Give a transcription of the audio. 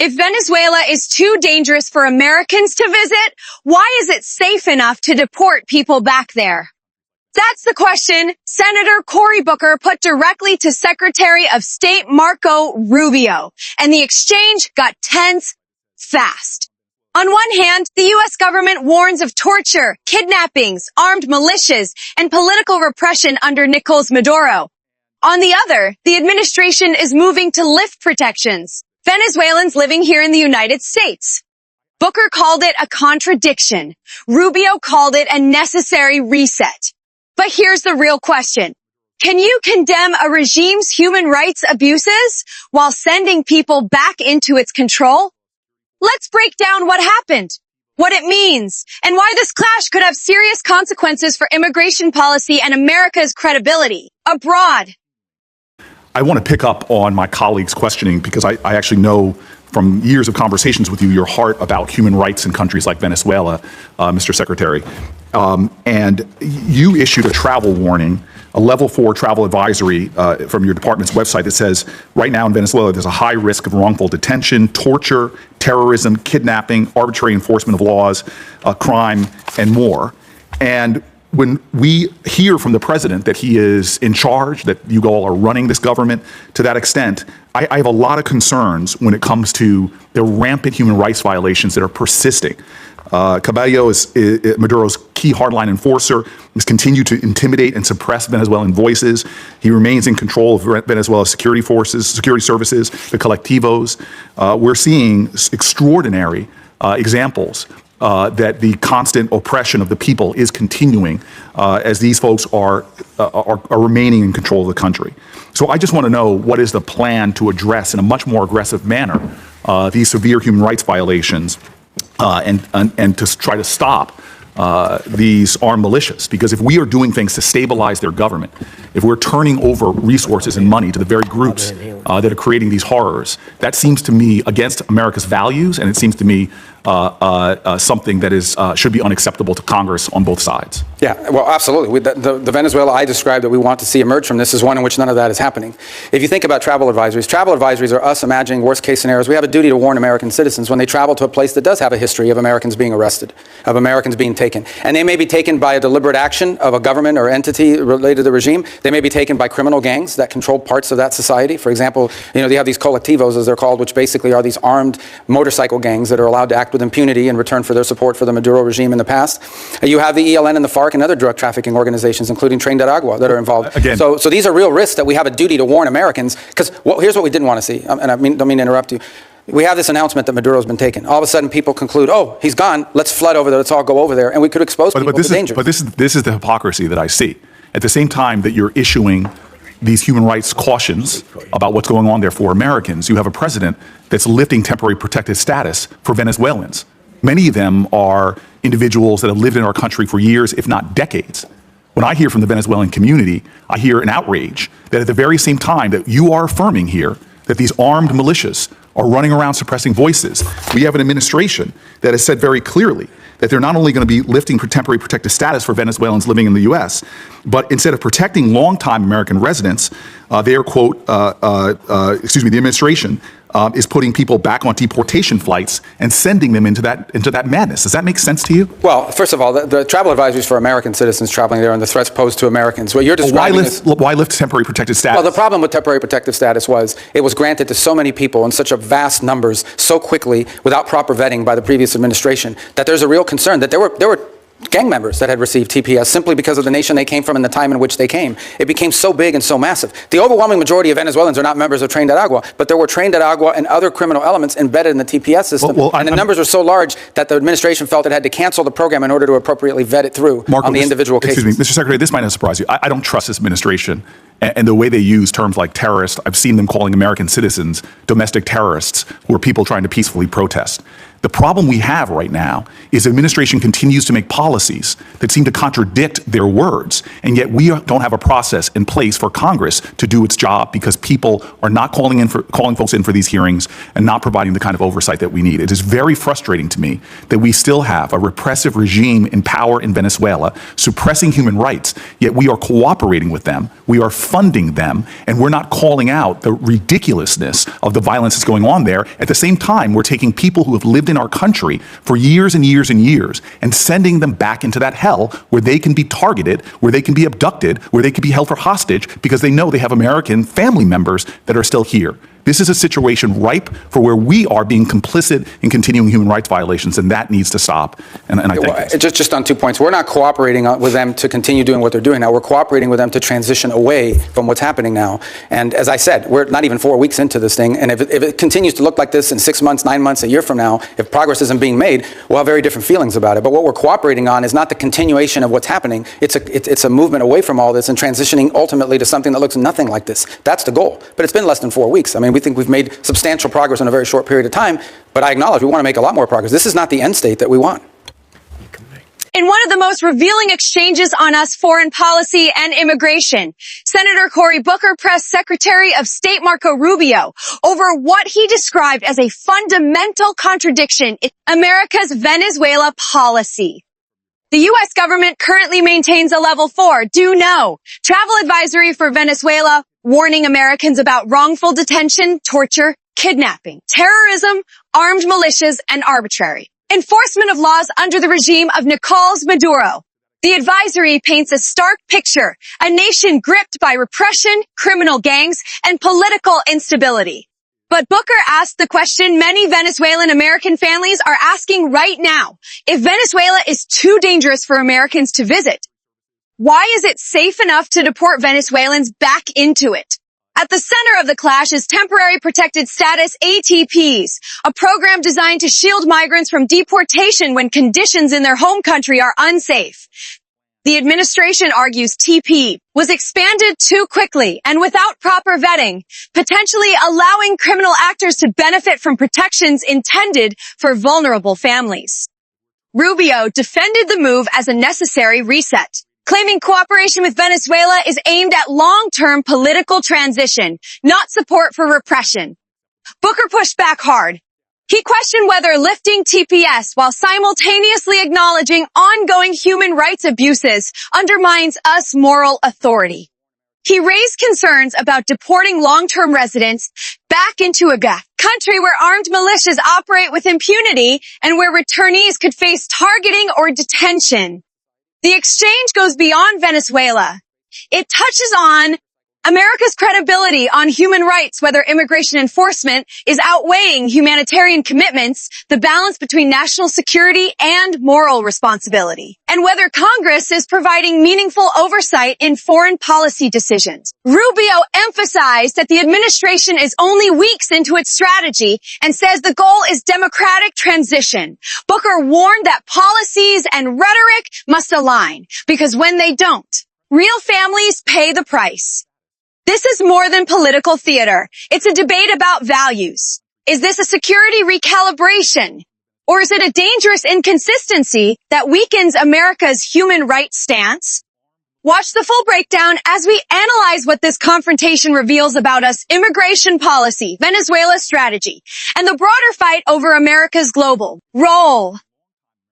If Venezuela is too dangerous for Americans to visit, why is it safe enough to deport people back there? That's the question Senator Cory Booker put directly to Secretary of State Marco Rubio, and the exchange got tense fast. On one hand, the U.S. government warns of torture, kidnappings, armed militias, and political repression under Nicolás Maduro. On the other, the administration is moving to lift protections. Venezuelans living here in the United States. Booker called it a contradiction. Rubio called it a necessary reset. But here's the real question. Can you condemn a regime's human rights abuses while sending people back into its control? Let's break down what happened, what it means, and why this clash could have serious consequences for immigration policy and America's credibility abroad. I want to pick up on my colleague's questioning because I actually know from years of conversations with you your heart about human rights in countries like Venezuela, Mr. Secretary. And you issued a travel warning, a level 4 travel advisory from your department's website that says right now in Venezuela there's a high risk of wrongful detention, torture, terrorism, kidnapping, arbitrary enforcement of laws, crime, and more. And when we hear from the president that he is in charge, that you all are running this government to that extent, I have a lot of concerns when it comes to the rampant human rights violations that are persisting. Cabello is Maduro's key hardline enforcer. He's continued to intimidate and suppress Venezuelan voices. He remains in control of Venezuela's security forces, security services, the colectivos. We're seeing extraordinary examples that the constant oppression of the people is continuing as these folks are remaining in control of the country. So I just want to know what is the plan to address in a much more aggressive manner these severe human rights violations and to try to stop these armed militias. Because if we are doing things to stabilize their government, if we're turning over resources and money to the very groups that are creating these horrors, that seems to me against America's values, and it seems to me something that is should be unacceptable to Congress on both sides. Yeah, well, absolutely. The Venezuela I described that we want to see emerge from this is one in which none of that is happening. If you think about travel advisories are us imagining worst case scenarios. We have a duty to warn American citizens when they travel to a place that does have a history of Americans being arrested, of Americans being taken. And they may be taken by a deliberate action of a government or entity related to the regime. They may be taken by criminal gangs that control parts of that society. For example, they have these colectivos, as they're called, which basically are these armed motorcycle gangs that are allowed to act with impunity in return for their support for the Maduro regime in the past. You have the ELN and the FARC and other drug trafficking organizations, including Tren de Aragua, that are involved. Again. So these are real risks that we have a duty to warn Americans, because here's what we didn't want to see, and don't mean to interrupt you. We have this announcement that Maduro's been taken. All of a sudden, people conclude, oh, he's gone, let's flood over there, let's all go over there, and we could expose people to danger. But this is the hypocrisy that I see. At the same time that you're issuing these human rights cautions about what's going on there for Americans, you have a president that's lifting temporary protected status for Venezuelans. Many of them are individuals that have lived in our country for years, if not decades. When I hear from the Venezuelan community, I hear an outrage that at the very same time that you are affirming here that these armed militias are running around suppressing voices, we have an administration that has said very clearly that they're not only going to be lifting temporary protected status for Venezuelans living in the U.S., but instead of protecting longtime American residents, they are, quote, the administration is putting people back on deportation flights and sending them into that madness. Does that make sense to you? Well, first of all, the travel advisories for American citizens traveling there and the threats posed to Americans. What you're describing why lift temporary protected status? Well, the problem with temporary protected status was it was granted to so many people in such a vast numbers so quickly without proper vetting by the previous administration that there's a real concern that there were gang members that had received TPS simply because of the nation they came from and the time in which they came. It became so big and so massive. The overwhelming majority of Venezuelans are not members of Tren de Aragua, but there were Tren de Aragua and other criminal elements embedded in the TPS system. And the numbers were so large that the administration felt it had to cancel the program in order to appropriately vet it through on the individual cases. Excuse me, Mr. Secretary, this might not surprise you. I don't trust this administration and the way they use terms like terrorist. I've seen them calling American citizens domestic terrorists who are people trying to peacefully protest. The problem we have right now is the administration continues to make policies that seem to contradict their words, and yet we don't have a process in place for Congress to do its job because people are not calling folks in for these hearings and not providing the kind of oversight that we need. It is very frustrating to me that we still have a repressive regime in power in Venezuela suppressing human rights, yet we are cooperating with them, we are funding them, and we're not calling out the ridiculousness of the violence that's going on there. At the same time, we're taking people who have lived in our country for years and years and years and sending them back into that hell where they can be targeted, where they can be abducted, where they can be held for hostage because they know they have American family members that are still here. This is a situation ripe for where we are being complicit in continuing human rights violations, and that needs to stop. And I think just on 2 points, we're not cooperating with them to continue doing what they're doing now. We're cooperating with them to transition away from what's happening now. And as I said, we're not even 4 weeks into this thing. And if it continues to look like this in 6 months, 9 months, a year from now, if progress isn't being made, we'll have very different feelings about it. But what we're cooperating on is not the continuation of what's happening. It's a movement away from all this and transitioning ultimately to something that looks nothing like this. That's the goal. But it's been less than 4 weeks. I mean, we think we've made substantial progress in a very short period of time, but I acknowledge we want to make a lot more progress. This is not the end state that we want. In one of the most revealing exchanges on U.S. foreign policy and immigration, Senator Cory Booker pressed Secretary of State Marco Rubio over what he described as a fundamental contradiction in America's Venezuela policy. The U.S. government currently maintains a level 4, do no, travel advisory for Venezuela, warning Americans about wrongful detention, torture, kidnapping, terrorism, armed militias, and arbitrary enforcement of laws under the regime of Nicolás Maduro. The advisory paints a stark picture, a nation gripped by repression, criminal gangs, and political instability. But Booker asked the question many Venezuelan American families are asking right now. If Venezuela is too dangerous for Americans to visit, why is it safe enough to deport Venezuelans back into it? At the center of the clash is Temporary Protected Status ATPs, a program designed to shield migrants from deportation when conditions in their home country are unsafe. The administration argues TP was expanded too quickly and without proper vetting, potentially allowing criminal actors to benefit from protections intended for vulnerable families. Rubio defended the move as a necessary reset, claiming cooperation with Venezuela is aimed at long-term political transition, not support for repression. Booker pushed back hard. He questioned whether lifting TPS while simultaneously acknowledging ongoing human rights abuses undermines U.S. moral authority. He raised concerns about deporting long-term residents back into a country where armed militias operate with impunity and where returnees could face targeting or detention. The exchange goes beyond Venezuela. It touches on America's credibility on human rights, whether immigration enforcement is outweighing humanitarian commitments, the balance between national security and moral responsibility, and whether Congress is providing meaningful oversight in foreign policy decisions. Rubio emphasized that the administration is only weeks into its strategy and says the goal is democratic transition. Booker warned that policies and rhetoric must align, because when they don't, real families pay the price. This is more than political theater. It's a debate about values. Is this a security recalibration? Or is it a dangerous inconsistency that weakens America's human rights stance? Watch the full breakdown as we analyze what this confrontation reveals about us immigration policy, Venezuela strategy, and the broader fight over America's global role.